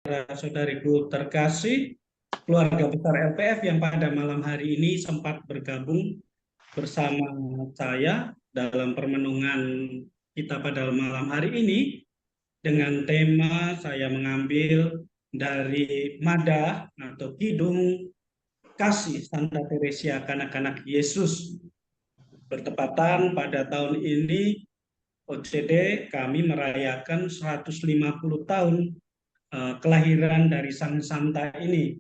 saudara-saudariku terkasih, keluarga besar LPF yang pada malam hari ini sempat bergabung bersama saya dalam permenungan kita pada malam hari ini dengan tema saya mengambil dari Madah atau Kidung Kasih Santa Teresia Kanak-kanak Yesus. Bertepatan pada tahun ini OCD kami merayakan 150 tahun kelahiran dari Sang Santa ini.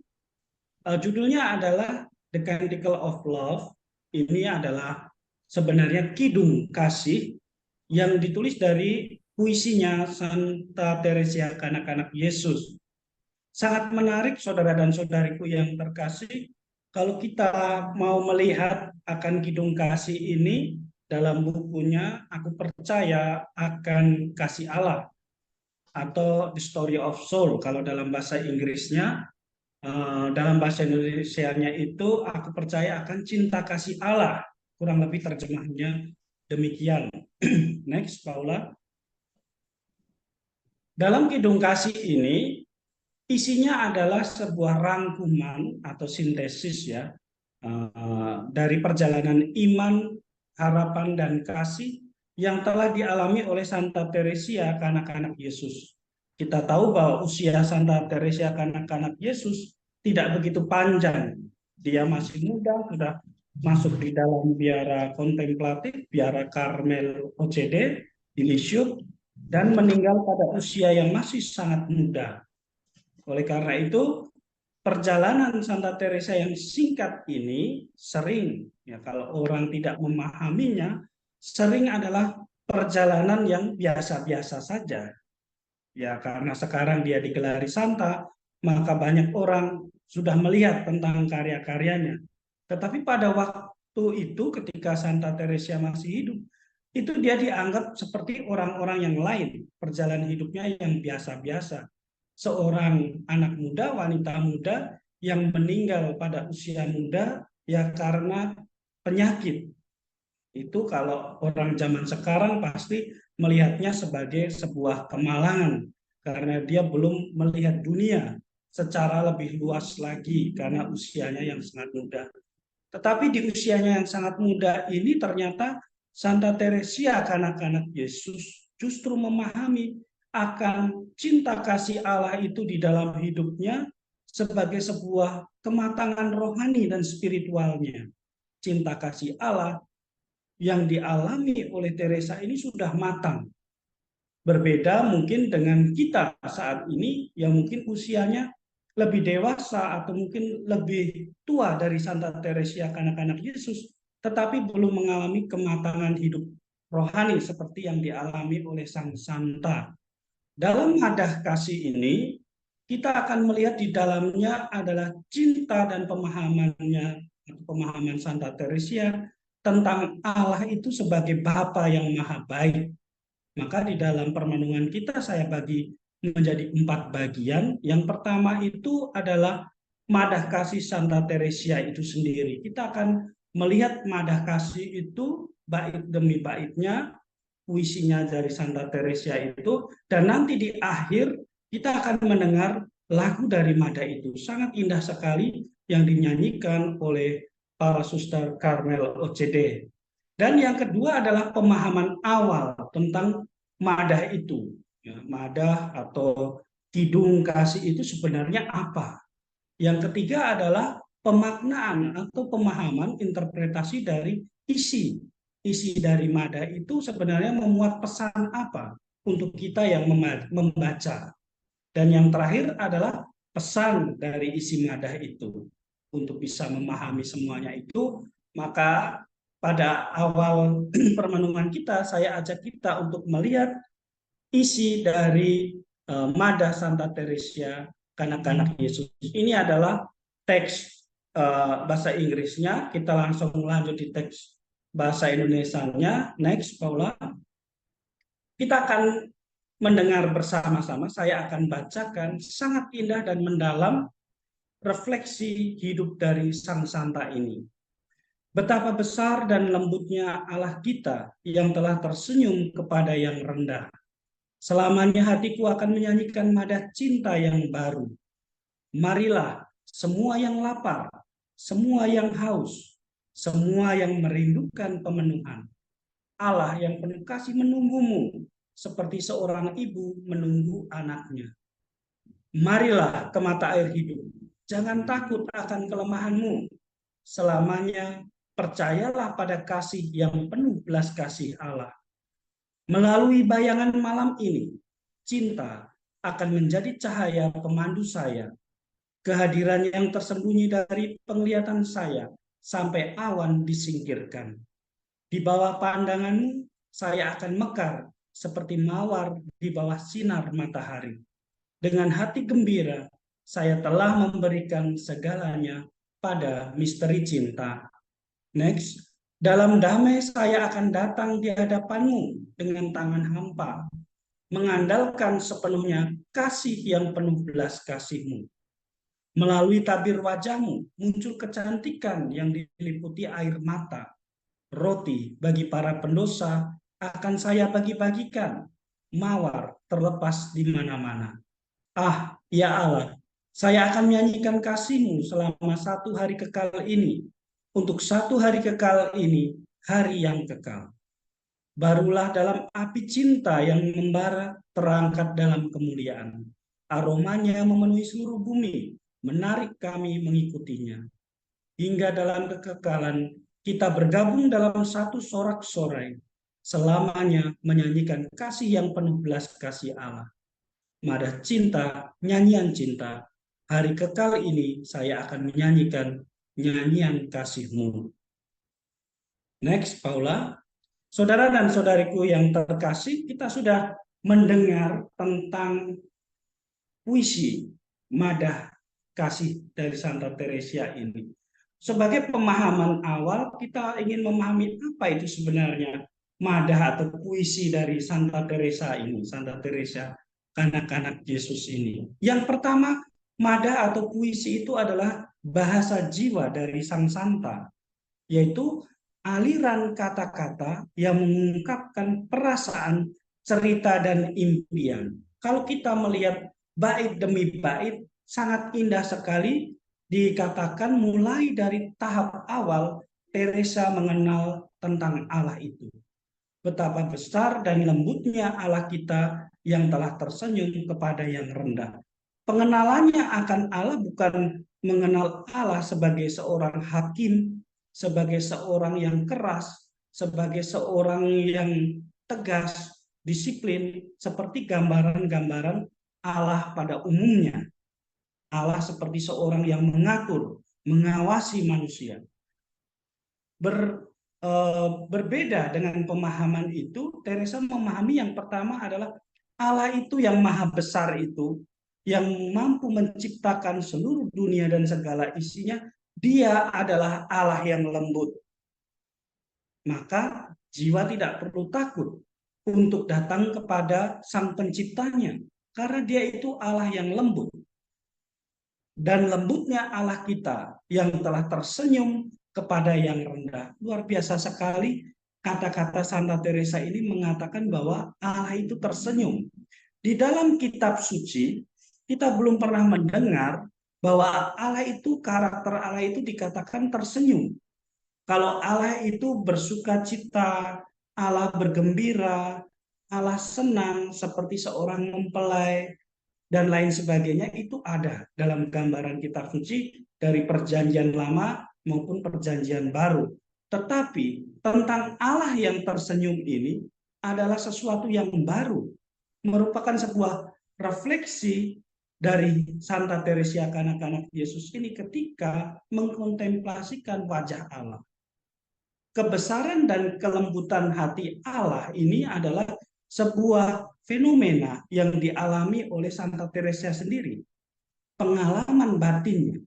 Judulnya adalah The Canticle of Love. Ini adalah sebenarnya kidung kasih yang ditulis dari puisinya Santa Teresia Kanak-kanak Yesus. Sangat menarik saudara dan saudariku yang terkasih, kalau kita mau melihat akan kidung kasih ini dalam bukunya, aku percaya akan kasih Allah atau The Story of Soul kalau dalam bahasa Inggrisnya. Dalam bahasa Indonesianya itu aku percaya akan cinta kasih Allah, kurang lebih terjemahnya demikian. Next, Paula. Dalam kidung kasih ini isinya adalah sebuah rangkuman atau sintesis ya, dari perjalanan iman, harapan dan kasih yang telah dialami oleh Santa Teresia kanak-kanak Yesus. Kita tahu bahwa usia Santa Teresia kanak-kanak Yesus tidak begitu panjang. Dia masih muda, sudah masuk di dalam biara kontemplatif, biara Karmel OCD di Lisieux, dan meninggal pada usia yang masih sangat muda. Oleh karena itu, perjalanan Santa Teresa yang singkat ini sering, ya kalau orang tidak memahaminya, sering adalah perjalanan yang biasa-biasa saja. Ya karena sekarang dia digelari Santa, maka banyak orang sudah melihat tentang karya-karyanya. Tetapi pada waktu itu ketika Santa Teresa masih hidup, itu dia dianggap seperti orang-orang yang lain, perjalanan hidupnya yang biasa-biasa. Seorang anak muda, wanita muda yang meninggal pada usia muda ya karena penyakit. Itu kalau orang zaman sekarang pasti melihatnya sebagai sebuah kemalangan karena dia belum melihat dunia secara lebih luas lagi karena usianya yang sangat muda. Tetapi di usianya yang sangat muda ini ternyata Santa Teresia kanak-kanak Yesus justru memahami akan cinta kasih Allah itu di dalam hidupnya sebagai sebuah kematangan rohani dan spiritualnya. Cinta kasih Allah yang dialami oleh Teresa ini sudah matang. Berbeda mungkin dengan kita saat ini yang mungkin usianya lebih dewasa atau mungkin lebih tua dari Santa Teresia kanak-kanak Yesus, tetapi belum mengalami kematangan hidup rohani seperti yang dialami oleh Sang Santa. Dalam madah kasih ini, kita akan melihat di dalamnya adalah cinta dan pemahamannya, pemahaman Santa Teresia tentang Allah itu sebagai Bapa yang maha baik. Maka di dalam permenungan kita saya bagi menjadi 4 bagian. Yang pertama itu adalah madah kasih Santa Teresia itu sendiri. Kita akan melihat madah kasih itu bait demi baitnya, puisinya dari Santa Teresia itu, dan nanti di akhir kita akan mendengar lagu dari madah itu. Sangat indah sekali yang dinyanyikan oleh para suster Karmel OCD. Dan yang kedua adalah pemahaman awal tentang madah itu. Ya, madah atau kidung kasih itu sebenarnya apa? Yang ketiga adalah pemaknaan atau pemahaman interpretasi dari isi. Isi dari madah itu sebenarnya memuat pesan apa untuk kita yang membaca. Dan yang terakhir adalah pesan dari isi madah itu. Untuk bisa memahami semuanya itu, maka pada awal permenungan kita, saya ajak kita untuk melihat isi dari madah Santa Teresia kanak-kanak Yesus. Ini adalah teks bahasa Inggrisnya. Kita langsung lanjut di teks bahasa Indonesianya. Next, Paula. Kita akan mendengar bersama-sama. Saya akan bacakan sangat indah dan mendalam refleksi hidup dari Sang Santa ini. Betapa besar dan lembutnya Allah kita yang telah tersenyum kepada yang rendah. Selamanya hatiku akan menyanyikan nada cinta yang baru. Marilah semua yang lapar, semua yang haus, semua yang merindukan pemenuhan. Allah yang penuh kasih menunggumu, seperti seorang ibu menunggu anaknya. Marilah ke mata air hidup. Jangan takut akan kelemahanmu. Selamanya percayalah pada kasih yang penuh belas kasih Allah. Melalui bayangan malam ini, cinta akan menjadi cahaya pemandu saya. Kehadiran yang tersembunyi dari penglihatan saya sampai awan disingkirkan. Di bawah pandanganmu, saya akan mekar seperti mawar di bawah sinar matahari. Dengan hati gembira, saya telah memberikan segalanya pada misteri cinta. Next, dalam damai saya akan datang di hadapanmu dengan tangan hampa, mengandalkan sepenuhnya kasih yang penuh belas kasihmu. Melalui tabir wajahmu muncul kecantikan yang diliputi air mata. Roti bagi para pendosa akan saya bagi-bagikan, mawar terlepas di mana-mana. Ah, ya Allah, saya akan menyanyikan kasih-Mu selama satu hari kekal ini. Untuk satu hari kekal ini, hari yang kekal. Barulah dalam api cinta yang membara terangkat dalam kemuliaan. Aromanya memenuhi seluruh bumi, menarik kami mengikutinya. Hingga dalam kekekalan, kita bergabung dalam satu sorak-sorai, selamanya menyanyikan kasih yang penuh belas kasih Allah. Nada cinta, nyanyian cinta. Hari kekal ini saya akan menyanyikan nyanyian kasih-Mu. Next, Paula. Saudara dan saudariku yang terkasih, kita sudah mendengar tentang puisi madah kasih dari Santa Teresia ini. Sebagai pemahaman awal, kita ingin memahami apa itu sebenarnya madah atau puisi dari Santa Teresa ini, Santa Teresa kanak-kanak Yesus ini. Yang pertama, madah atau puisi itu adalah bahasa jiwa dari Sang Santa, yaitu aliran kata-kata yang mengungkapkan perasaan, cerita, dan impian. Kalau kita melihat bait demi bait, sangat indah sekali, dikatakan mulai dari tahap awal Teresa mengenal tentang Allah itu. Betapa besar dan lembutnya Allah kita yang telah tersenyum kepada yang rendah. Pengenalannya akan Allah bukan mengenal Allah sebagai seorang hakim, sebagai seorang yang keras, sebagai seorang yang tegas, disiplin, seperti gambaran-gambaran Allah pada umumnya. Allah seperti seorang yang mengatur, mengawasi manusia. Berbeda dengan pemahaman itu, Teresa memahami yang pertama adalah Allah itu yang maha besar itu, yang mampu menciptakan seluruh dunia dan segala isinya, dia adalah Allah yang lembut. Maka jiwa tidak perlu takut untuk datang kepada Sang Penciptanya, karena dia itu Allah yang lembut. Dan lembutnya Allah kita yang telah tersenyum kepada yang rendah. Luar biasa sekali kata-kata Santa Teresa ini mengatakan bahwa Allah itu tersenyum. Di dalam kitab suci, kita belum pernah mendengar bahwa Allah itu, karakter Allah itu dikatakan tersenyum. Kalau Allah itu bersuka cita, Allah bergembira, Allah senang seperti seorang mempelai, dan lain sebagainya, itu ada dalam gambaran kitab suci dari perjanjian lama maupun perjanjian baru. Tetapi tentang Allah yang tersenyum ini adalah sesuatu yang baru, merupakan sebuah refleksi dari Santa Teresia kanak-kanak Yesus ini ketika mengkontemplasikan wajah Allah. Kebesaran dan kelembutan hati Allah ini adalah sebuah fenomena yang dialami oleh Santa Teresa sendiri. Pengalaman batinnya.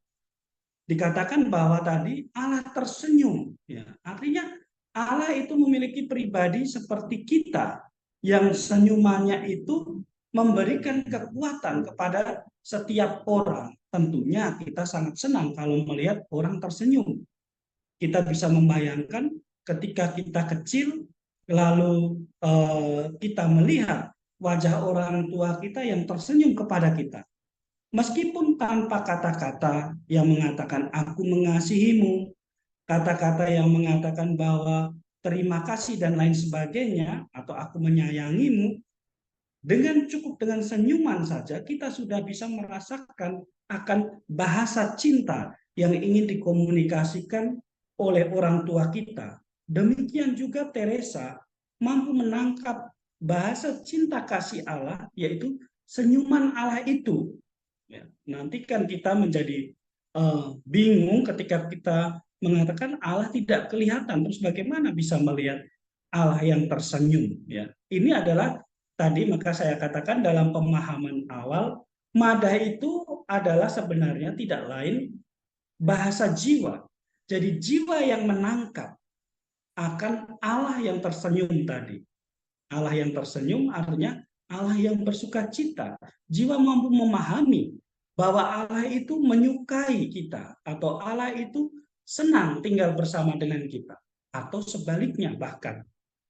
Dikatakan bahwa tadi Allah tersenyum. Ya, artinya Allah itu memiliki pribadi seperti kita, yang senyumannya itu memberikan kekuatan kepada setiap orang. Tentunya kita sangat senang kalau melihat orang tersenyum. Kita bisa membayangkan ketika kita kecil, lalu kita melihat wajah orang tua kita yang tersenyum kepada kita. Meskipun tanpa kata-kata yang mengatakan aku mengasihimu, kata-kata yang mengatakan bahwa terima kasih dan lain sebagainya, atau aku menyayangimu, dengan senyuman saja kita sudah bisa merasakan akan bahasa cinta yang ingin dikomunikasikan oleh orang tua kita. Demikian juga Teresa mampu menangkap bahasa cinta kasih Allah, yaitu senyuman Allah itu. Ya, nanti kan kita menjadi bingung ketika kita mengatakan Allah tidak kelihatan, terus bagaimana bisa melihat Allah yang tersenyum? Ya, ini adalah tadi maka saya katakan dalam pemahaman awal, madah itu adalah sebenarnya tidak lain bahasa jiwa. Jadi jiwa yang menangkap akan Allah yang tersenyum tadi. Allah yang tersenyum artinya Allah yang bersuka cita. Jiwa mampu memahami bahwa Allah itu menyukai kita, atau Allah itu senang tinggal bersama dengan kita. Atau sebaliknya bahkan.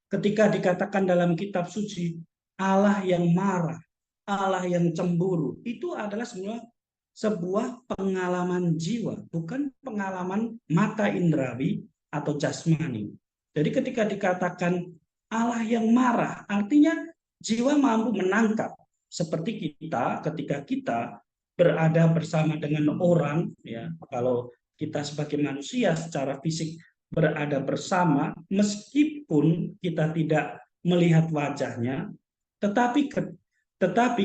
Ketika dikatakan dalam kitab suci, Allah yang marah, Allah yang cemburu, itu adalah semua sebuah pengalaman jiwa, bukan pengalaman mata indrawi atau jasmani. Jadi ketika dikatakan Allah yang marah, artinya jiwa mampu menangkap. Seperti kita, ketika kita berada bersama dengan orang, ya, kalau kita sebagai manusia secara fisik berada bersama, meskipun kita tidak melihat wajahnya, tetapi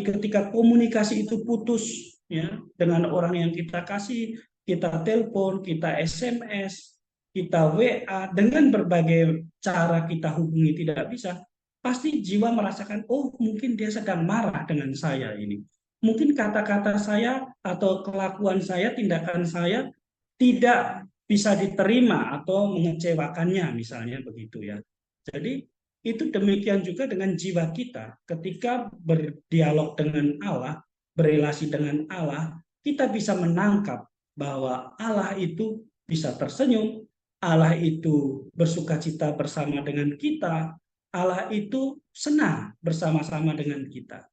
ketika komunikasi itu putus, ya, dengan orang yang kita kasih, kita telepon, kita SMS, kita WA, dengan berbagai cara kita hubungi tidak bisa, pasti jiwa merasakan, oh mungkin dia sedang marah dengan saya ini. Mungkin kata-kata saya atau kelakuan saya, tindakan saya tidak bisa diterima atau mengecewakannya, misalnya begitu ya. Jadi itu demikian juga dengan jiwa kita. Ketika berdialog dengan Allah, berelasi dengan Allah, kita bisa menangkap bahwa Allah itu bisa tersenyum, Allah itu bersuka cita bersama dengan kita, Allah itu senang bersama-sama dengan kita.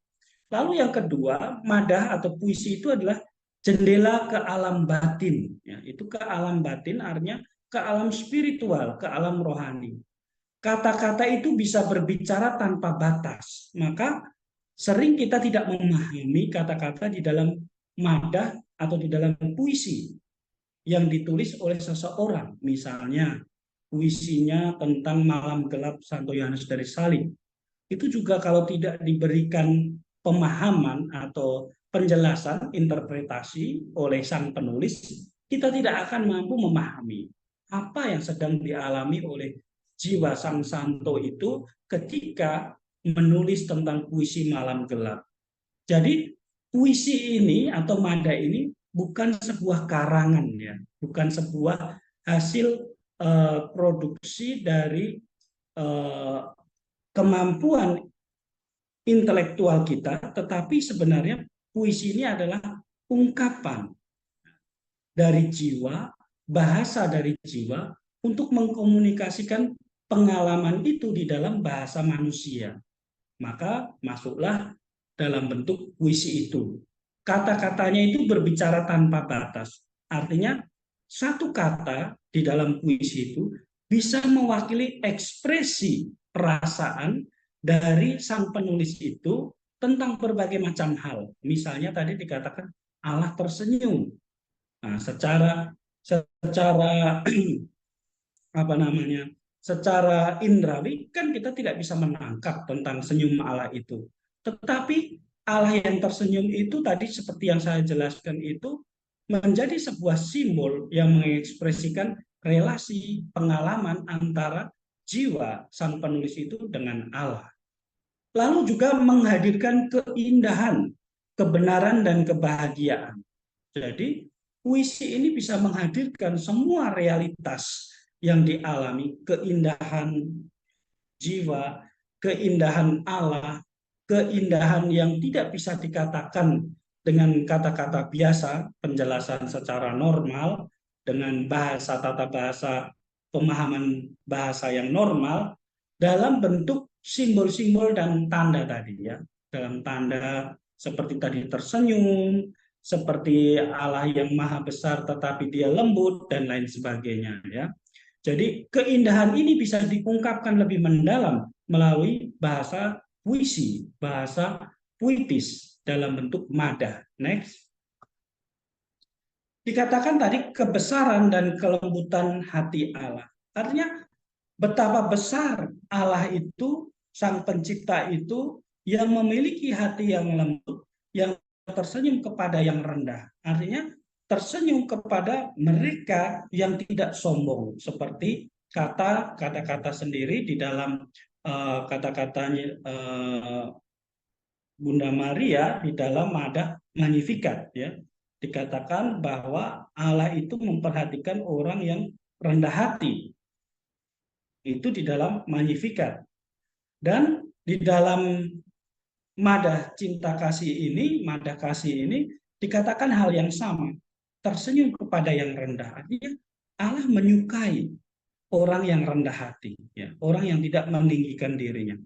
Lalu yang kedua, madah atau puisi itu adalah jendela ke alam batin. Ya, itu ke alam batin artinya ke alam spiritual, ke alam rohani. Kata-kata itu bisa berbicara tanpa batas. Maka sering kita tidak memahami kata-kata di dalam madah atau di dalam puisi yang ditulis oleh seseorang. Misalnya puisinya tentang malam gelap Santo Yohanes dari Salib. Itu juga kalau tidak diberikan pemahaman atau penjelasan interpretasi oleh sang penulis, kita tidak akan mampu memahami apa yang sedang dialami oleh jiwa sang santo itu ketika menulis tentang puisi malam gelap. Jadi puisi ini atau mada ini bukan sebuah karangan, ya, bukan sebuah hasil produksi dari kemampuan intelektual kita, tetapi sebenarnya puisi ini adalah ungkapan dari jiwa, bahasa dari jiwa untuk mengkomunikasikan pengalaman itu di dalam bahasa manusia. Maka masuklah dalam bentuk puisi itu. Kata-katanya itu berbicara tanpa batas. Artinya satu kata di dalam puisi itu bisa mewakili ekspresi perasaan dari sang penulis itu tentang berbagai macam hal. Misalnya tadi dikatakan Allah tersenyum. Nah, secara apa namanya? Secara indrawi kan kita tidak bisa menangkap tentang senyum Allah itu. Tetapi Allah yang tersenyum itu tadi seperti yang saya jelaskan itu menjadi sebuah simbol yang mengekspresikan relasi pengalaman antara jiwa sang penulis itu dengan Allah. Lalu juga menghadirkan keindahan, kebenaran, dan kebahagiaan. Jadi puisi ini bisa menghadirkan semua realitas yang dialami, keindahan jiwa, keindahan Allah, keindahan yang tidak bisa dikatakan dengan kata-kata biasa, penjelasan secara normal, dengan bahasa tata bahasa, pemahaman bahasa yang normal, dalam bentuk simbol-simbol dan tanda tadi ya. dalam tanda seperti tadi tersenyum, seperti Allah yang maha besar tetapi dia lembut dan lain sebagainya ya. Jadi keindahan ini bisa diungkapkan lebih mendalam melalui bahasa puisi, bahasa puitis dalam bentuk madah. Next. Dikatakan tadi kebesaran dan kelembutan hati Allah. Artinya betapa besar Allah itu, Sang Pencipta itu, yang memiliki hati yang lembut, yang tersenyum kepada yang rendah. Artinya tersenyum kepada mereka yang tidak sombong. Seperti kata-kata sendiri di dalam kata-katanya Bunda Maria di dalam Madah Magnificat ya. Dikatakan bahwa Allah itu memperhatikan orang yang rendah hati. Itu di dalam Magnificat. Dan di dalam Madah Cinta Kasih ini, Madah Kasih ini dikatakan hal yang sama. Tersenyum kepada yang rendah. Artinya Allah menyukai orang yang rendah hati, ya, orang yang tidak meninggikan dirinya.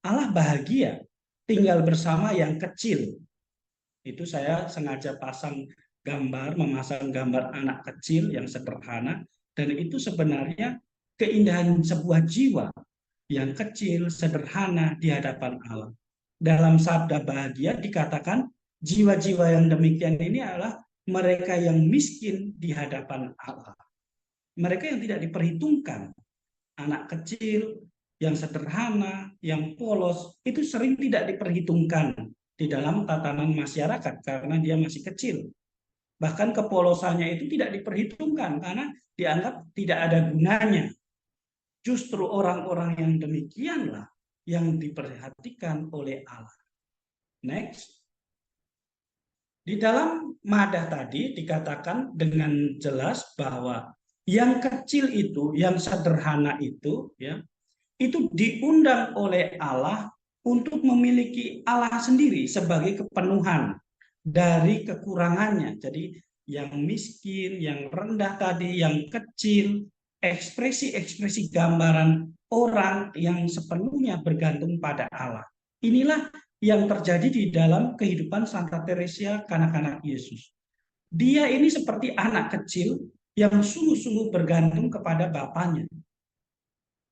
Allah bahagia tinggal bersama yang kecil. Itu saya sengaja memasang gambar anak kecil yang sederhana, dan itu sebenarnya keindahan sebuah jiwa yang kecil, sederhana di hadapan Allah. Dalam sabda bahagia dikatakan jiwa-jiwa yang demikian ini adalah mereka yang miskin di hadapan Allah. Mereka yang tidak diperhitungkan. Anak kecil, yang sederhana, yang polos, itu sering tidak diperhitungkan di dalam tatanan masyarakat karena dia masih kecil. Bahkan kepolosannya itu tidak diperhitungkan karena dianggap tidak ada gunanya. Justru orang-orang yang demikianlah yang diperhatikan oleh Allah. Next. Di dalam madah tadi dikatakan dengan jelas bahwa yang kecil itu, yang sederhana itu, ya, itu diundang oleh Allah untuk memiliki Allah sendiri sebagai kepenuhan dari kekurangannya. Jadi yang miskin, yang rendah tadi, yang kecil, ekspresi-ekspresi gambaran orang yang sepenuhnya bergantung pada Allah. Inilah yang terjadi di dalam kehidupan Santa Teresia kanak-kanak Yesus. Dia ini seperti anak kecil yang sungguh-sungguh bergantung kepada Bapaknya.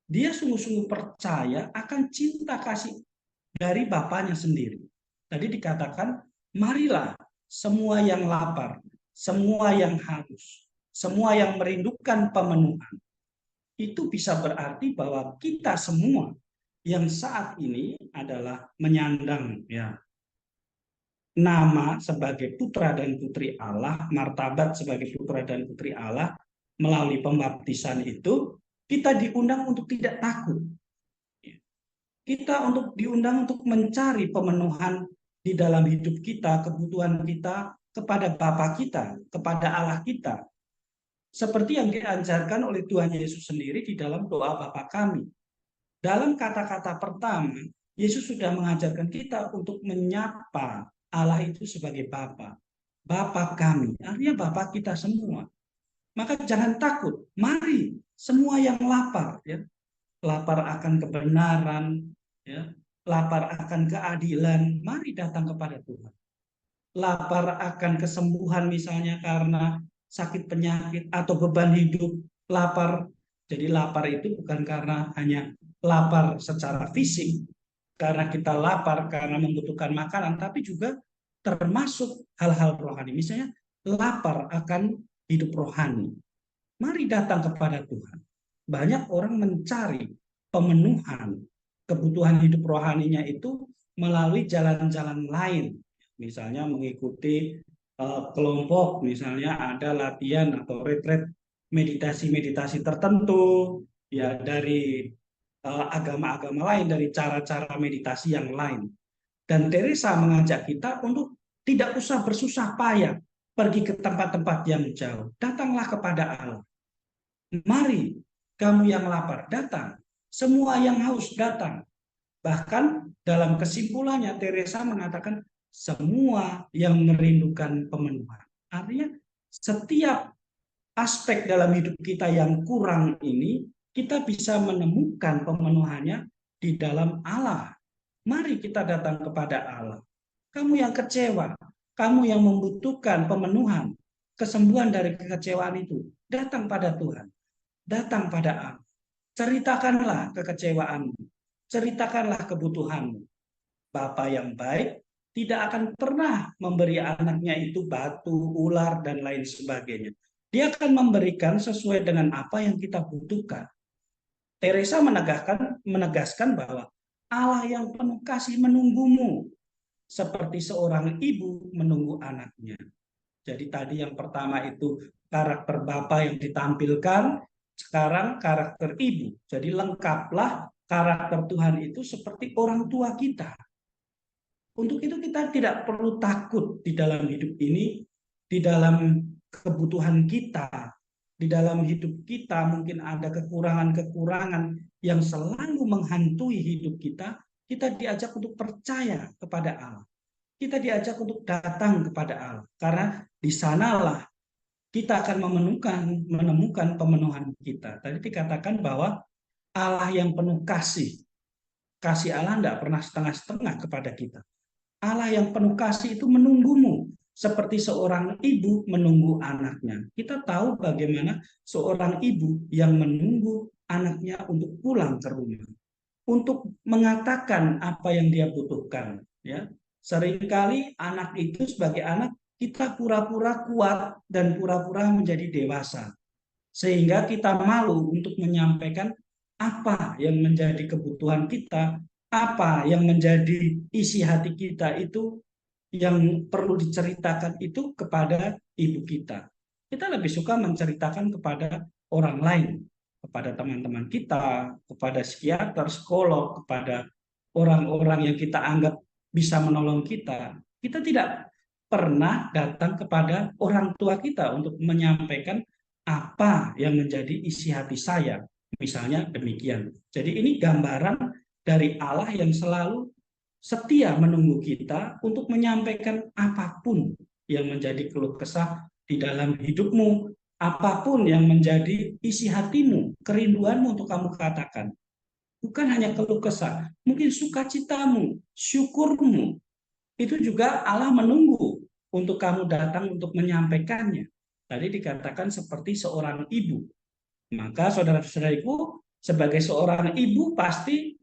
Dia sungguh-sungguh percaya akan cinta kasih dari Bapaknya sendiri. Tadi dikatakan, marilah semua yang lapar, semua yang haus, semua yang merindukan pemenuhan. Itu bisa berarti bahwa kita semua yang saat ini adalah menyandang ya nama sebagai putra dan putri Allah, martabat sebagai putra dan putri Allah melalui pembaptisan itu, kita diundang untuk tidak takut. Kita diundang untuk mencari pemenuhan di dalam hidup kita, kebutuhan kita kepada Bapa kita, kepada Allah kita. Seperti yang diajarkan oleh Tuhan Yesus sendiri di dalam doa Bapa kami. Dalam kata-kata pertama, Yesus sudah mengajarkan kita untuk menyapa Allah itu sebagai Bapa. Bapa kami, artinya Bapa kita semua. Maka jangan takut, mari semua yang lapar, ya, lapar akan kebenaran, ya, lapar akan keadilan, mari datang kepada Tuhan. Lapar akan kesembuhan misalnya karena sakit penyakit atau beban hidup, lapar. Jadi lapar itu bukan karena hanya lapar secara fisik, karena kita lapar karena membutuhkan makanan, tapi juga termasuk hal-hal rohani. Misalnya lapar akan hidup rohani. Mari datang kepada Tuhan. Banyak orang mencari pemenuhan kebutuhan hidup rohaninya itu melalui jalan-jalan lain. Misalnya mengikuti kelompok, misalnya ada latihan atau retret meditasi-meditasi tertentu, ya dari agama-agama lain, dari cara-cara meditasi yang lain. Dan Teresa mengajak kita untuk tidak usah bersusah payah pergi ke tempat-tempat yang jauh. Datanglah kepada Allah. Mari kamu yang lapar, datang. Semua yang haus, datang. Bahkan dalam kesimpulannya Teresa mengatakan semua yang merindukan pemenuhan. Artinya setiap aspek dalam hidup kita yang kurang ini, kita bisa menemukan pemenuhannya di dalam Allah. Mari kita datang kepada Allah. Kamu yang kecewa, kamu yang membutuhkan pemenuhan, kesembuhan dari kekecewaan itu, datang pada Tuhan, datang pada Allah. Ceritakanlah kekecewaanmu, ceritakanlah kebutuhanmu. Bapa yang baik tidak akan pernah memberi anaknya itu batu, ular, dan lain sebagainya. Dia akan memberikan sesuai dengan apa yang kita butuhkan. Teresa menegaskan bahwa Allah yang penuh kasih menunggumu, seperti seorang ibu menunggu anaknya. Jadi tadi yang pertama itu karakter Bapa yang ditampilkan, sekarang karakter ibu. Jadi lengkaplah karakter Tuhan itu seperti orang tua kita. Untuk itu kita tidak perlu takut di dalam hidup ini, di dalam kebutuhan kita, di dalam hidup kita mungkin ada kekurangan-kekurangan yang selalu menghantui hidup kita. Kita diajak untuk percaya kepada Allah. Kita diajak untuk datang kepada Allah. Karena di sanalah kita akan menemukan pemenuhan kita. Tadi dikatakan bahwa Allah yang penuh kasih. Kasih Allah tidak pernah setengah-setengah kepada kita. Allah yang penuh kasih itu menunggumu seperti seorang ibu menunggu anaknya. Kita tahu bagaimana seorang ibu yang menunggu anaknya untuk pulang ke rumah, untuk mengatakan apa yang dia butuhkan. Ya, seringkali anak itu sebagai anak kita pura-pura kuat dan pura-pura menjadi dewasa, sehingga kita malu untuk menyampaikan apa yang menjadi kebutuhan kita, apa yang menjadi isi hati kita itu yang perlu diceritakan itu kepada ibu kita. Kita lebih suka menceritakan kepada orang lain, kepada teman-teman kita, kepada psikiater, psikolog, kepada orang-orang yang kita anggap bisa menolong kita. Kita tidak pernah datang kepada orang tua kita untuk menyampaikan apa yang menjadi isi hati saya. Misalnya demikian. Jadi ini gambaran dari Allah yang selalu setia menunggu kita untuk menyampaikan apapun yang menjadi keluh kesah di dalam hidupmu, apapun yang menjadi isi hatimu, kerinduanmu untuk kamu katakan. Bukan hanya keluh kesah, mungkin sukacitamu, syukurmu, itu juga Allah menunggu untuk kamu datang untuk menyampaikannya. Tadi dikatakan seperti seorang ibu. Maka saudara-saudariku, sebagai seorang ibu pasti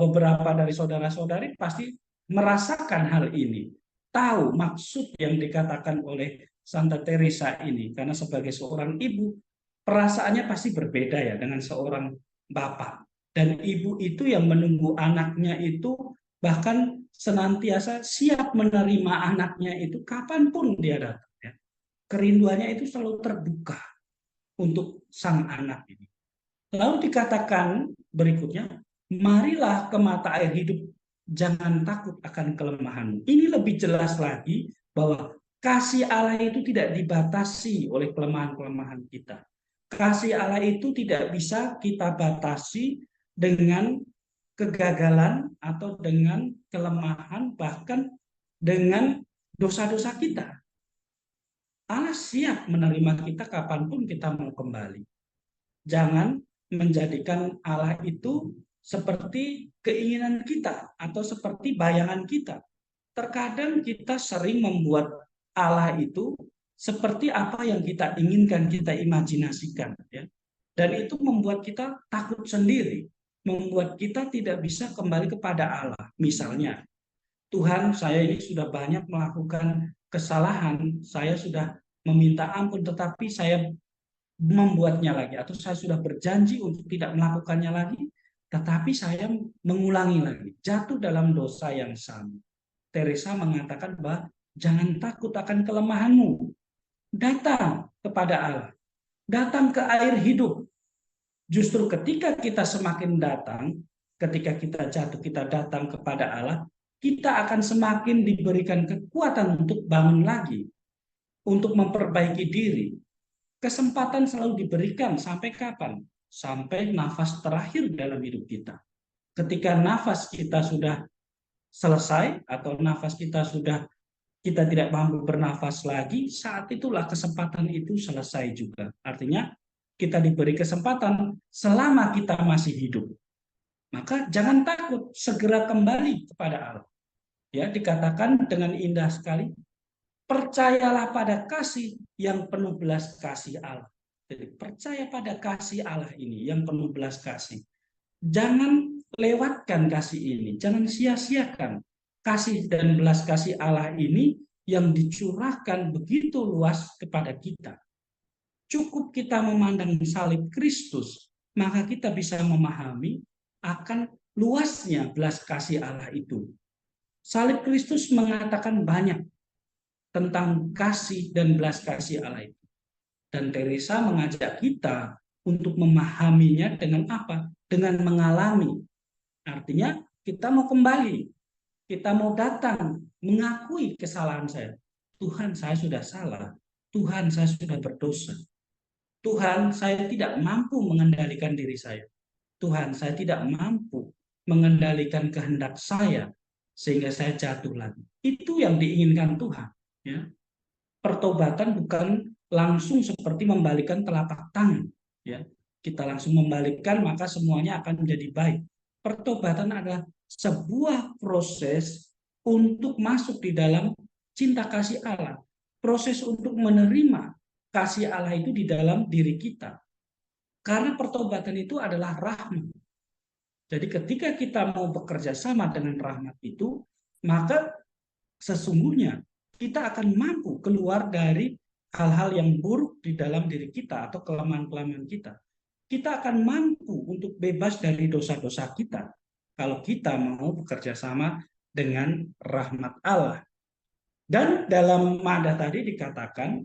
beberapa dari saudara-saudari pasti merasakan hal ini. Tahu maksud yang dikatakan oleh Santa Teresa ini. Karena sebagai seorang ibu, perasaannya pasti berbeda ya dengan seorang bapak. Dan ibu itu yang menunggu anaknya itu bahkan senantiasa siap menerima anaknya itu kapanpun dia datang. Ya. Kerinduannya itu selalu terbuka untuk sang anak ini. Lalu dikatakan berikutnya, marilah ke mata air hidup, jangan takut akan kelemahanmu. Ini lebih jelas lagi bahwa kasih Allah itu tidak dibatasi oleh kelemahan-kelemahan kita. Kasih Allah itu tidak bisa kita batasi dengan kegagalan atau dengan kelemahan, bahkan dengan dosa-dosa kita. Allah siap menerima kita kapanpun kita mau kembali. Jangan menjadikan Allah itu seperti keinginan kita atau seperti bayangan kita. Terkadang kita sering membuat Allah itu seperti apa yang kita inginkan, kita imajinasikan. Ya. Dan itu membuat kita takut sendiri, membuat kita tidak bisa kembali kepada Allah. Misalnya, Tuhan, saya ini sudah banyak melakukan kesalahan, saya sudah meminta ampun, tetapi saya membuatnya lagi, atau saya sudah berjanji untuk tidak melakukannya lagi, tetapi saya mengulangi lagi, jatuh dalam dosa yang sama. Teresa mengatakan bahwa jangan takut akan kelemahanmu, datang kepada Allah, datang ke air hidup. Justru ketika kita semakin datang, ketika kita jatuh, kita datang kepada Allah, kita akan semakin diberikan kekuatan untuk bangun lagi, untuk memperbaiki diri. Kesempatan selalu diberikan sampai kapan? Sampai nafas terakhir dalam hidup kita. Ketika nafas kita sudah selesai atau nafas kita sudah kita tidak mampu bernafas lagi, saat itulah kesempatan itu selesai juga. Artinya kita diberi kesempatan selama kita masih hidup. maka jangan takut, segera kembali kepada Allah. Ya, dikatakan dengan indah sekali, percayalah pada kasih yang penuh belas kasih Allah. Jadi percaya pada kasih Allah ini yang penuh belas kasih. Jangan lewatkan kasih ini, jangan sia-siakan kasih dan belas kasih Allah ini yang dicurahkan begitu luas kepada kita. Cukup kita memandang salib Kristus, maka kita bisa memahami akan luasnya belas kasih Allah itu. Salib Kristus mengatakan banyak tentang kasih dan belas kasih Allah itu. Dan Teresa mengajak kita untuk memahaminya dengan apa? Dengan mengalami. Artinya kita mau kembali, kita mau datang, mengakui kesalahan saya. Tuhan, saya sudah salah. Tuhan, saya sudah berdosa. Tuhan, saya tidak mampu mengendalikan diri saya. Tuhan, saya tidak mampu mengendalikan kehendak saya sehingga saya jatuh lagi. Itu yang diinginkan Tuhan. Ya. Pertobatan bukan langsung seperti membalikan telapak tangan. Ya. Kita langsung membalikkan maka semuanya akan menjadi baik. Pertobatan adalah sebuah proses untuk masuk di dalam cinta kasih Allah. Proses untuk menerima kasih Allah itu di dalam diri kita. Karena pertobatan itu adalah rahmat. Jadi ketika kita mau bekerja sama dengan rahmat itu, maka sesungguhnya kita akan mampu keluar dari hal-hal yang buruk di dalam diri kita atau kelemahan-kelemahan kita. Kita akan mampu untuk bebas dari dosa-dosa kita kalau kita mau bekerja sama dengan rahmat Allah. Dan dalam madah tadi dikatakan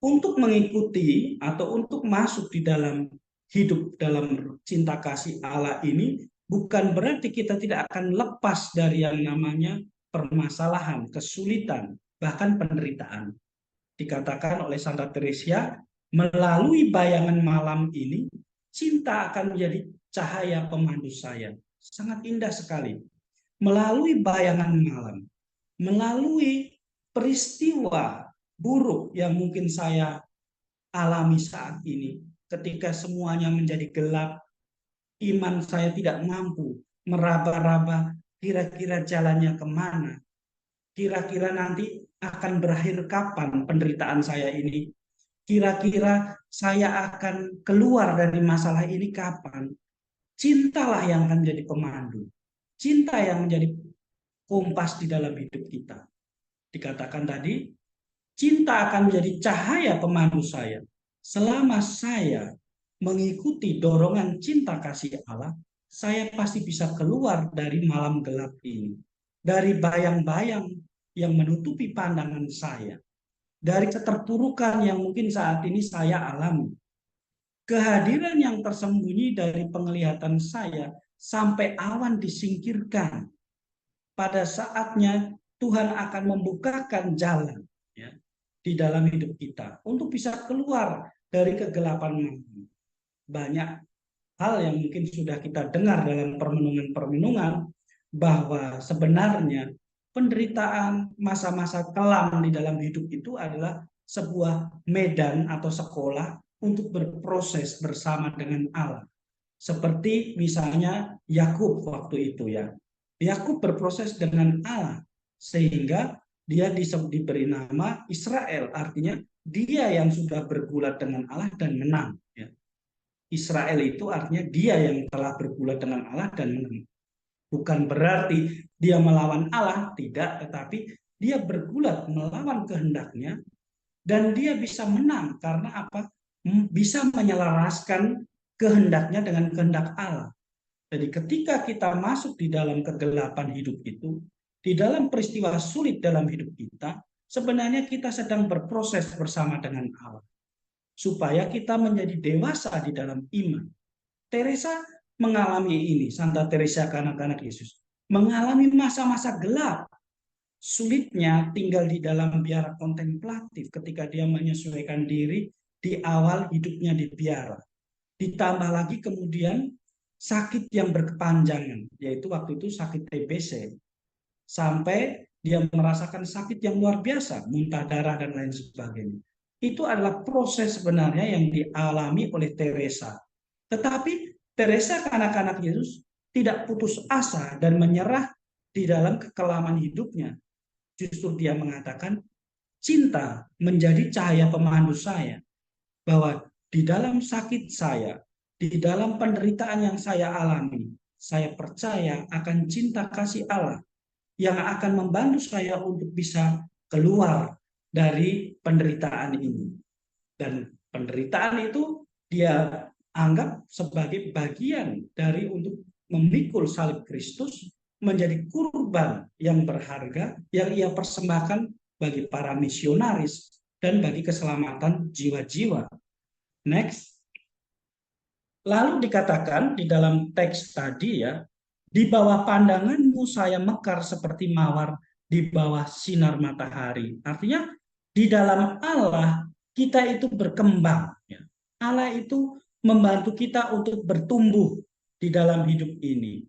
untuk mengikuti atau untuk masuk di dalam hidup dalam cinta kasih Allah ini bukan berarti kita tidak akan lepas dari yang namanya permasalahan, kesulitan, bahkan penderitaan. Dikatakan oleh Santa Teresa, melalui bayangan malam ini, cinta akan menjadi cahaya pemandu saya. Sangat indah sekali. Melalui bayangan malam, melalui peristiwa buruk yang mungkin saya alami saat ini, ketika semuanya menjadi gelap, iman saya tidak mampu meraba-raba kira-kira jalannya kemana, kira-kira nanti akan berakhir kapan penderitaan saya ini, kira-kira saya akan keluar dari masalah ini kapan. Cintalah yang akan menjadi pemandu, cinta yang menjadi kompas di dalam hidup kita. Dikatakan tadi, cinta akan menjadi cahaya pemandu saya. Selama saya mengikuti dorongan cinta kasih Allah, saya pasti bisa keluar dari malam gelap ini. Dari bayang-bayang yang menutupi pandangan saya. Dari keterpurukan yang mungkin saat ini saya alami. Kehadiran yang tersembunyi dari penglihatan saya sampai awan disingkirkan. Pada saatnya Tuhan akan membukakan jalan ya, di dalam hidup kita untuk bisa keluar dari kegelapan malam. Banyak hal yang mungkin sudah kita dengar dalam permenungan-permenungan bahwa sebenarnya penderitaan masa-masa kelam di dalam hidup itu adalah sebuah medan atau sekolah untuk berproses bersama dengan Allah. Seperti misalnya Yakub waktu itu ya. Yakub berproses dengan Allah sehingga dia diberi nama Israel, artinya dia yang sudah bergulat dengan Allah dan menang. Ya. Israel itu artinya dia yang telah bergulat dengan Allah dan menang. Bukan berarti dia melawan Allah, tidak, tetapi dia bergulat melawan kehendaknya dan dia bisa menang karena apa? Bisa menyelaraskan kehendaknya dengan kehendak Allah. Jadi ketika kita masuk di dalam kegelapan hidup itu, di dalam peristiwa sulit dalam hidup kita, sebenarnya kita sedang berproses bersama dengan Allah. Supaya kita menjadi dewasa di dalam iman. Teresa mengalami ini, Santa Teresa kanak-kanak Yesus. Mengalami masa-masa gelap. Sulitnya tinggal di dalam biara kontemplatif ketika dia menyesuaikan diri di awal hidupnya di biara. Ditambah lagi kemudian sakit yang berkepanjangan, yaitu waktu itu sakit TBC. Sampai dia merasakan sakit yang luar biasa, muntah darah dan lain sebagainya. Itu adalah proses sebenarnya yang dialami oleh Teresa. Tetapi Teresa, anak-anak Yesus, tidak putus asa dan menyerah di dalam kekelaman hidupnya. Justru dia mengatakan, cinta menjadi cahaya pemandu saya, bahwa di dalam sakit saya, di dalam penderitaan yang saya alami, saya percaya akan cinta kasih Allah yang akan membantu saya untuk bisa keluar dari penderitaan ini. Dan penderitaan itu dia anggap sebagai bagian dari untuk memikul salib Kristus menjadi kurban yang berharga yang ia persembahkan bagi para misionaris dan bagi keselamatan jiwa-jiwa. Next. Lalu dikatakan di dalam teks tadi ya, di bawah pandanganmu saya mekar seperti mawar di bawah sinar matahari. Artinya di dalam Allah kita itu berkembang. Ya. Allah itu membantu kita untuk bertumbuh di dalam hidup ini.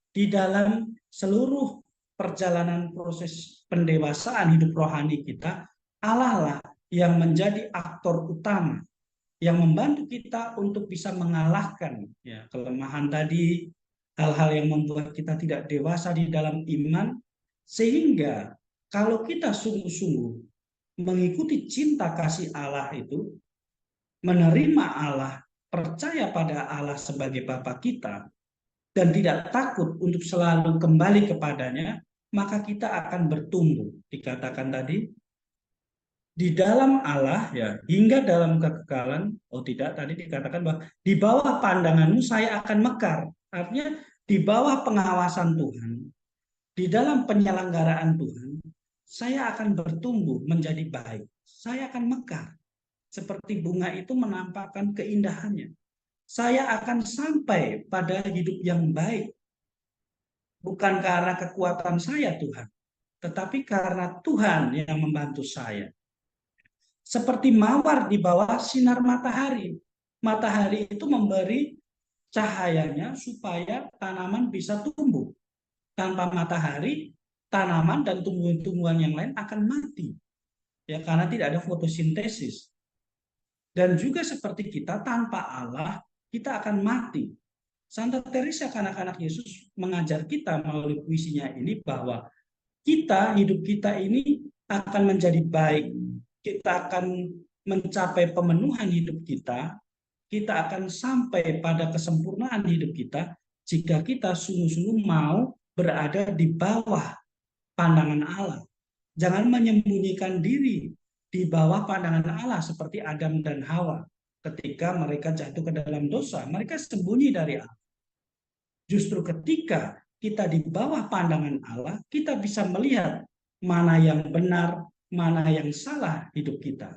Di dalam seluruh perjalanan proses pendewasaan hidup rohani kita, Allah lah yang menjadi aktor utama yang membantu kita untuk bisa mengalahkan ya, kelemahan tadi, hal-hal yang membuat kita tidak dewasa di dalam iman, sehingga kalau kita sungguh-sungguh mengikuti cinta kasih Allah itu, menerima Allah, percaya pada Allah sebagai Bapa kita, dan tidak takut untuk selalu kembali kepadanya, maka kita akan bertumbuh. Dikatakan tadi, di dalam Allah ya hingga dalam kekekalan. Oh tidak, tadi dikatakan bahwa di bawah pandanganmu saya akan mekar, artinya di bawah pengawasan Tuhan, di dalam penyelenggaraan Tuhan, saya akan bertumbuh menjadi baik, saya akan mekar seperti bunga itu menampakkan keindahannya. Saya akan sampai pada hidup yang baik, bukan karena kekuatan saya Tuhan, tetapi karena Tuhan yang membantu saya. Seperti mawar di bawah sinar matahari. Matahari itu memberi cahayanya supaya tanaman bisa tumbuh. Tanpa matahari, tanaman dan tumbuhan-tumbuhan yang lain akan mati. Ya, karena tidak ada fotosintesis. Dan juga seperti kita, tanpa Allah, kita akan mati. Santa Teresa, anak-anak Yesus, mengajar kita melalui puisinya ini bahwa hidup kita ini akan menjadi baik. Kita akan mencapai pemenuhan hidup kita akan sampai pada kesempurnaan hidup kita jika kita sungguh-sungguh mau berada di bawah pandangan Allah. Jangan menyembunyikan diri di bawah pandangan Allah seperti Adam dan Hawa. Ketika mereka jatuh ke dalam dosa, mereka sembunyi dari Allah. Justru ketika kita di bawah pandangan Allah, kita bisa melihat mana yang benar, mana yang salah hidup kita.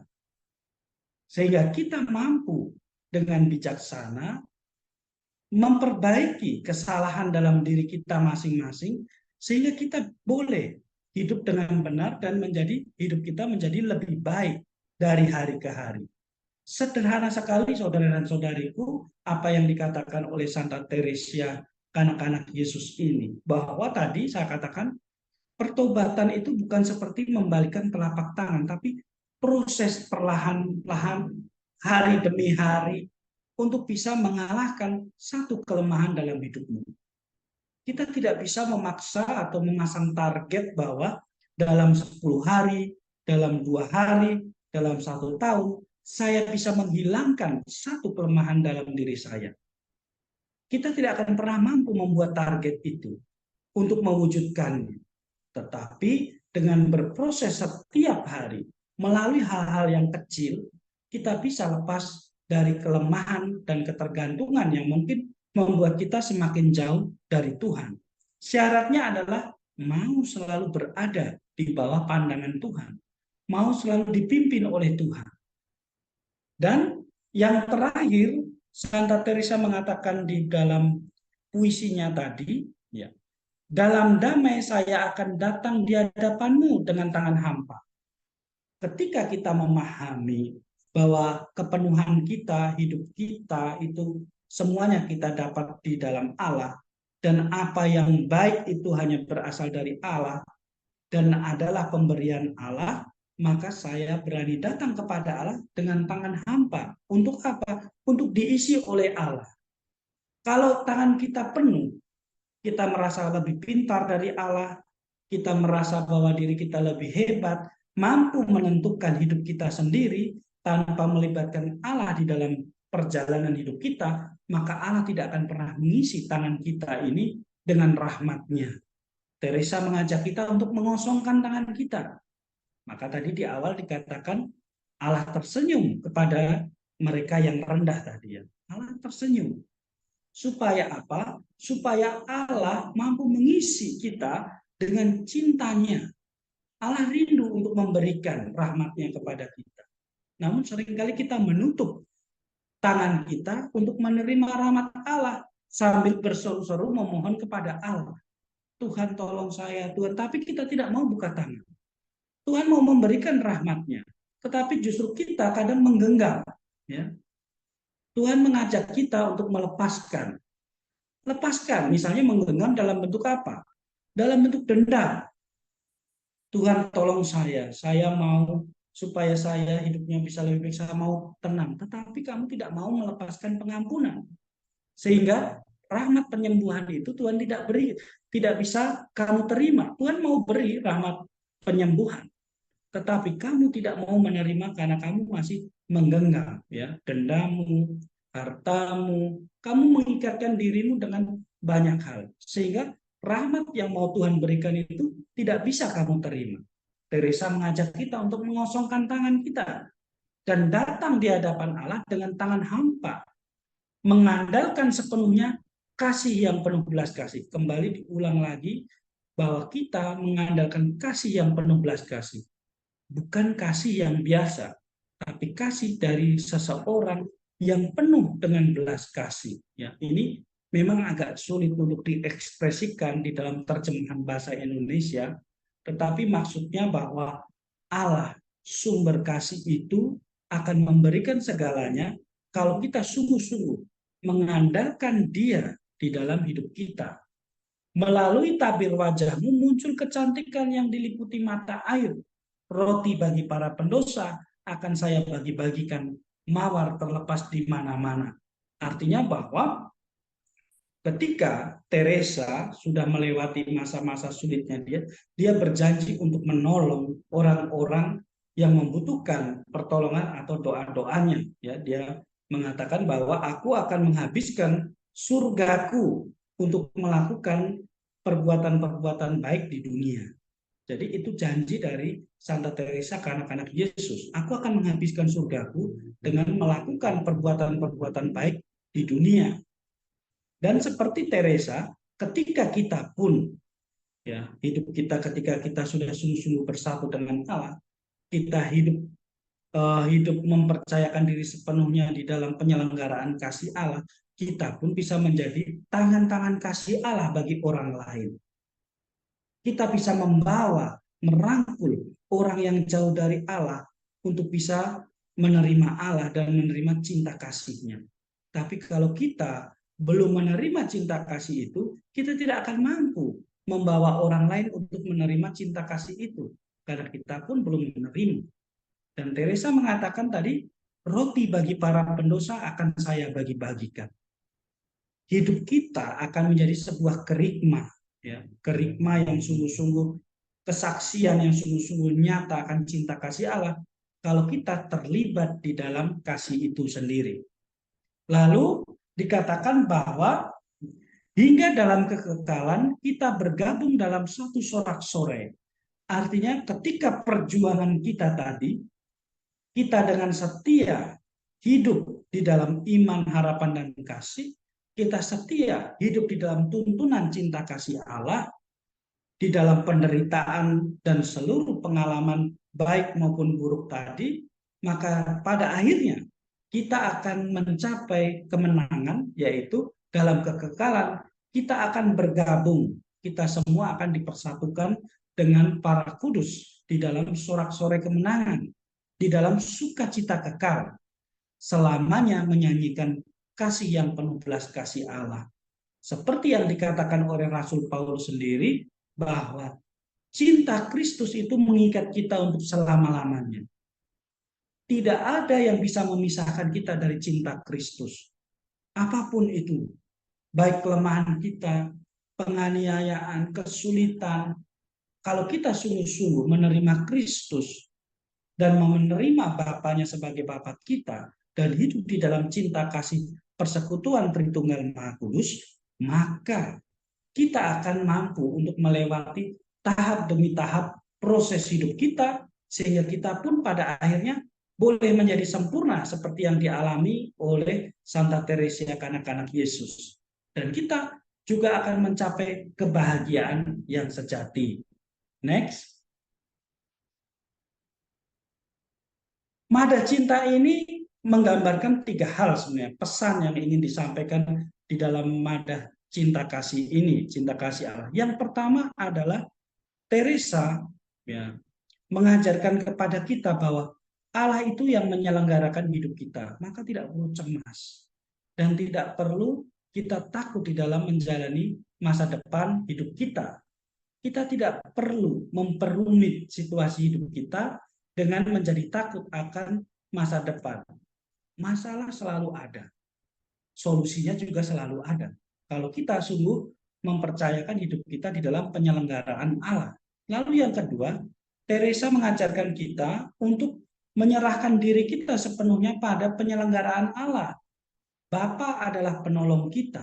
Sehingga kita mampu dengan bijaksana memperbaiki kesalahan dalam diri kita masing-masing, sehingga kita boleh hidup dengan benar dan hidup kita menjadi lebih baik dari hari ke hari. Sederhana sekali saudara dan saudariku, apa yang dikatakan oleh Santa Teresa anak-anak Yesus ini, bahwa tadi saya katakan pertobatan itu bukan seperti membalikan telapak tangan, tapi proses perlahan-lahan hari demi hari untuk bisa mengalahkan satu kelemahan dalam hidupmu. Kita tidak bisa memaksa atau memasang target bahwa dalam 10 hari, dalam 2 hari, dalam 1 tahun, saya bisa menghilangkan satu kelemahan dalam diri saya. Kita tidak akan pernah mampu membuat target itu untuk mewujudkannya. Tetapi dengan berproses setiap hari, melalui hal-hal yang kecil, kita bisa lepas dari kelemahan dan ketergantungan yang mungkin membuat kita semakin jauh dari Tuhan. Syaratnya adalah mau selalu berada di bawah pandangan Tuhan, mau selalu dipimpin oleh Tuhan. Dan yang terakhir, Santa Teresa mengatakan di dalam puisinya tadi, ya, dalam damai saya akan datang di hadapanmu dengan tangan hampa. Ketika kita memahami bahwa kepenuhan kita, hidup kita itu semuanya kita dapat di dalam Allah, dan apa yang baik itu hanya berasal dari Allah dan adalah pemberian Allah, maka saya berani datang kepada Allah dengan tangan hampa. Untuk apa? Untuk diisi oleh Allah. Kalau tangan kita penuh, kita merasa lebih pintar dari Allah, kita merasa bahwa diri kita lebih hebat, mampu menentukan hidup kita sendiri tanpa melibatkan Allah di dalam perjalanan hidup kita, maka Allah tidak akan pernah mengisi tangan kita ini dengan rahmat-Nya. Teresa mengajak kita untuk mengosongkan tangan kita. Maka tadi di awal dikatakan Allah tersenyum kepada mereka yang rendah tadi ya. Allah tersenyum. Supaya apa? Supaya Allah mampu mengisi kita dengan cintanya. Allah rindu untuk memberikan rahmatnya kepada kita. Namun seringkali kita menutup tangan kita untuk menerima rahmat Allah sambil berseru-seru memohon kepada Allah. Tuhan tolong saya, Tuhan. Tapi kita tidak mau buka tangan. Tuhan mau memberikan rahmatnya. Tetapi justru kita kadang menggenggam. Ya. Tuhan mengajak kita untuk melepaskan. Lepaskan, misalnya menggenggam dalam bentuk apa? Dalam bentuk dendam. Tuhan tolong saya mau supaya saya hidupnya bisa lebih baik, saya mau tenang. Tetapi kamu tidak mau melepaskan pengampunan. Sehingga rahmat penyembuhan itu Tuhan tidak beri, tidak bisa kamu terima. Tuhan mau beri rahmat penyembuhan, tetapi kamu tidak mau menerima karena kamu masih menggenggam ya dendammu, hartamu, kamu mengikatkan dirimu dengan banyak hal sehingga rahmat yang mau Tuhan berikan itu tidak bisa kamu terima. Teresa mengajak kita untuk mengosongkan tangan kita dan datang di hadapan Allah dengan tangan hampa, mengandalkan sepenuhnya kasih yang penuh belas kasih. Kembali diulang lagi bahwa kita mengandalkan kasih yang penuh belas kasih. Bukan kasih yang biasa, tapi kasih dari seseorang yang penuh dengan belas kasih. Ya, ini memang agak sulit untuk diekspresikan di dalam terjemahan bahasa Indonesia, tetapi maksudnya bahwa Allah sumber kasih itu akan memberikan segalanya kalau kita sungguh-sungguh mengandalkan Dia di dalam hidup kita. Melalui tabir wajahmu muncul kecantikan yang diliputi mata air. Roti bagi para pendosa akan saya bagi-bagikan, mawar terlepas di mana-mana. Artinya bahwa ketika Teresa sudah melewati masa-masa sulitnya dia berjanji untuk menolong orang-orang yang membutuhkan pertolongan atau doa-doanya. Ya, dia mengatakan bahwa aku akan menghabiskan surgaku untuk melakukan perbuatan-perbuatan baik di dunia. Jadi itu janji dari Santa Teresa ke anak-anak Yesus. Aku akan menghabiskan surgaku dengan melakukan perbuatan-perbuatan baik di dunia. Dan seperti Teresa, ketika kita pun ya hidup kita ketika kita sudah sungguh-sungguh bersatu dengan Allah, kita hidup mempercayakan diri sepenuhnya di dalam penyelenggaraan kasih Allah, kita pun bisa menjadi tangan-tangan kasih Allah bagi orang lain. Kita bisa membawa, merangkul orang yang jauh dari Allah untuk bisa menerima Allah dan menerima cinta kasih-Nya. Tapi kalau kita belum menerima cinta kasih itu, kita tidak akan mampu membawa orang lain untuk menerima cinta kasih itu. Karena kita pun belum menerima. Dan Teresa mengatakan tadi, roti bagi para pendosa akan saya bagi-bagikan. Hidup kita akan menjadi sebuah kerikma, ya, kerikma yang sungguh-sungguh, kesaksian yang sungguh-sungguh nyata akan cinta kasih Allah kalau kita terlibat di dalam kasih itu sendiri. Lalu dikatakan bahwa hingga dalam kekekalan kita bergabung dalam satu sorak-sorai. Artinya ketika perjuangan kita tadi, kita dengan setia hidup di dalam iman, harapan, dan kasih, kita setia hidup di dalam tuntunan cinta kasih Allah, di dalam penderitaan dan seluruh pengalaman baik maupun buruk tadi, maka pada akhirnya kita akan mencapai kemenangan, yaitu dalam kekekalan kita akan bergabung, kita semua akan dipersatukan dengan para kudus di dalam sorak-sorai kemenangan, di dalam sukacita kekal, selamanya menyanyikan kasih yang penuh belas kasih Allah. Seperti yang dikatakan oleh Rasul Paulus sendiri, bahwa cinta Kristus itu mengikat kita untuk selama-lamanya. Tidak ada yang bisa memisahkan kita dari cinta Kristus. Apapun itu. baik kelemahan kita, penganiayaan, kesulitan. Kalau kita sungguh-sungguh menerima Kristus dan menerima Bapaknya sebagai Bapa kita dan hidup di dalam cinta kasih persekutuan Tritunggal Maha Kudus, maka kita akan mampu untuk melewati tahap demi tahap proses hidup kita, sehingga kita pun pada akhirnya boleh menjadi sempurna seperti yang dialami oleh Santa Teresia kanak-kanak Yesus. Dan kita juga akan mencapai kebahagiaan yang sejati. Next. Mada cinta ini menggambarkan tiga hal sebenarnya, pesan yang ingin disampaikan di dalam mada cinta kasih ini, cinta kasih Allah. Yang pertama adalah Teresa ya mengajarkan kepada kita bahwa Allah itu yang menyelenggarakan hidup kita, maka tidak perlu cemas dan tidak perlu kita takut di dalam menjalani masa depan hidup kita. Kita tidak perlu memperumit situasi hidup kita dengan menjadi takut akan masa depan. Masalah selalu ada, solusinya juga selalu ada. Kalau kita sungguh mempercayakan hidup kita di dalam penyelenggaraan Allah. Lalu yang kedua, Teresa mengajarkan kita untuk menyerahkan diri kita sepenuhnya pada penyelenggaraan Allah. Bapa adalah penolong kita.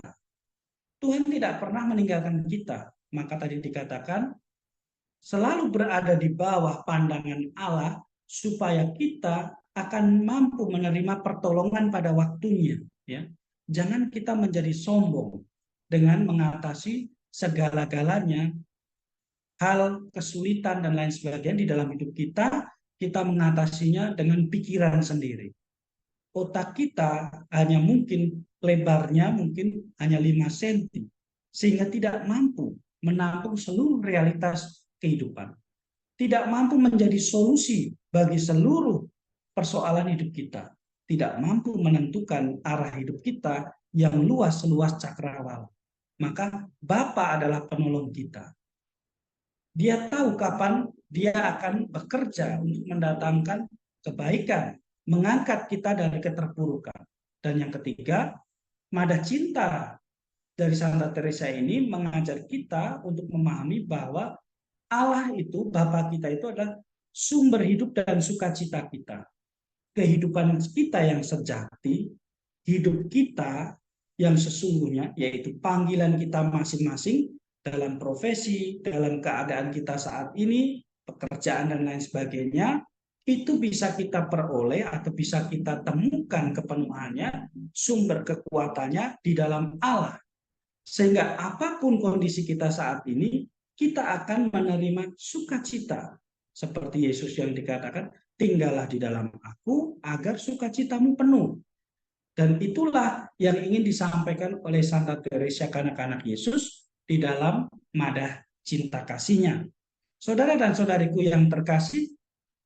Tuhan tidak pernah meninggalkan kita. Maka tadi dikatakan, selalu berada di bawah pandangan Allah supaya kita akan mampu menerima pertolongan pada waktunya. Ya, jangan kita menjadi sombong dengan mengatasi segala-galanya, hal kesulitan dan lain sebagainya di dalam hidup kita. Kita mengatasinya dengan pikiran sendiri. Otak kita hanya mungkin lebarnya mungkin hanya 5 cm, sehingga tidak mampu menampung seluruh realitas kehidupan, tidak mampu menjadi solusi bagi seluruh persoalan hidup kita, tidak mampu menentukan arah hidup kita yang luas seluas cakrawala. Maka Bapa adalah penolong kita. Dia tahu kapan dia akan bekerja untuk mendatangkan kebaikan, mengangkat kita dari keterpurukan. Dan yang ketiga, mada cinta dari Santa Teresa ini mengajar kita untuk memahami bahwa Allah itu, Bapa kita itu adalah sumber hidup dan sukacita kita. Kehidupan kita yang sejati, hidup kita yang sesungguhnya, yaitu panggilan kita masing-masing dalam profesi, dalam keadaan kita saat ini, pekerjaan dan lain sebagainya, itu bisa kita peroleh atau bisa kita temukan kepenuhannya, sumber kekuatannya di dalam Allah. Sehingga apapun kondisi kita saat ini, kita akan menerima sukacita. Seperti Yesus yang dikatakan, tinggallah di dalam aku agar sukacitamu penuh. Dan itulah yang ingin disampaikan oleh Santa Teresa kanak-kanak Yesus di dalam madah cinta kasihnya. Saudara dan saudariku yang terkasih,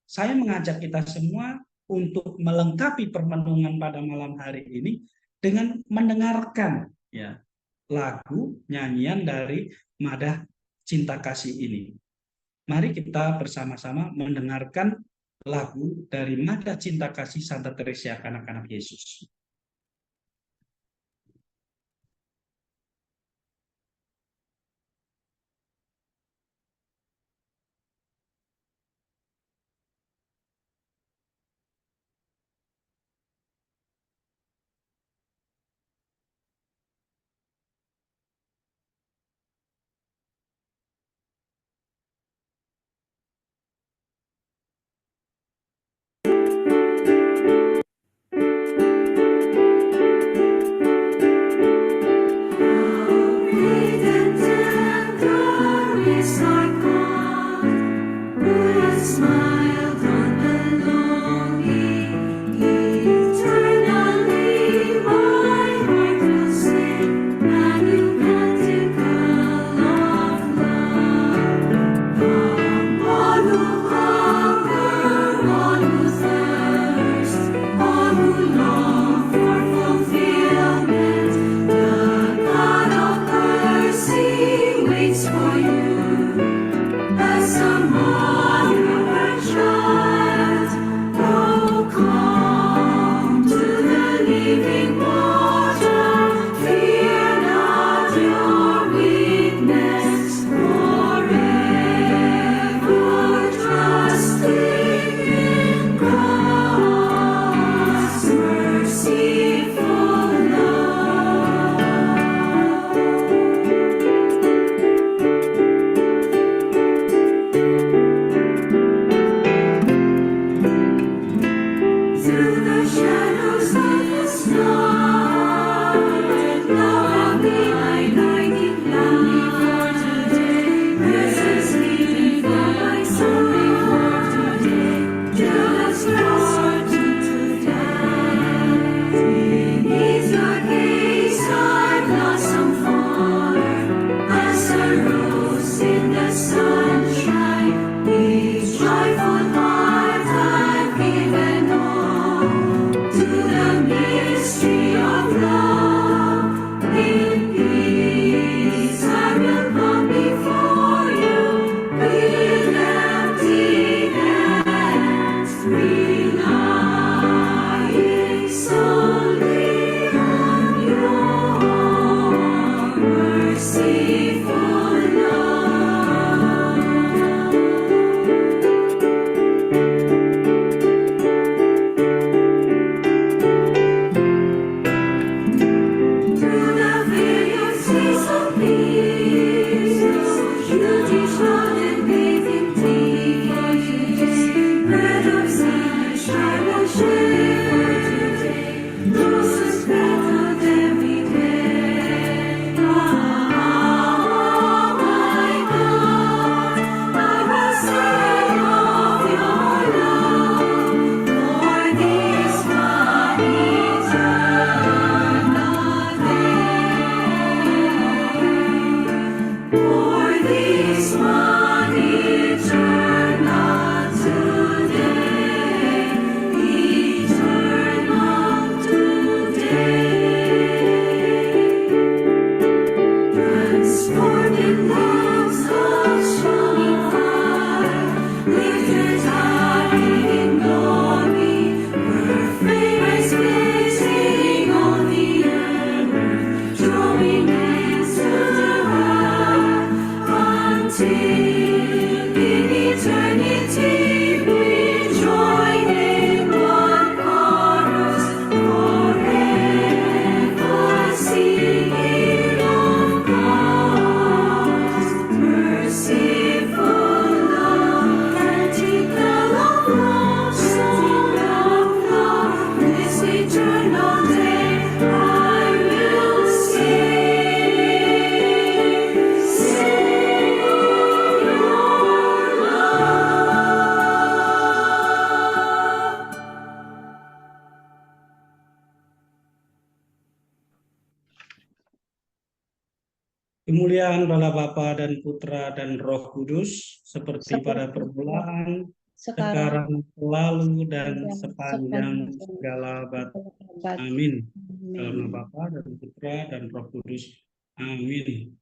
saya mengajak kita semua untuk melengkapi permenungan pada malam hari ini dengan mendengarkan ya lagu nyanyian dari madah cinta kasih ini. Mari kita bersama-sama mendengarkan lagu dari madah cinta kasih Santa Teresa kanak-kanak Yesus. Kemuliaan bala Bapa dan Putra dan Roh Kudus, seperti pada permulaan, sekarang, selalu, dan sepanjang segala abad. Amin. Dalam nama Bapa dan Putra dan Roh Kudus. Amin.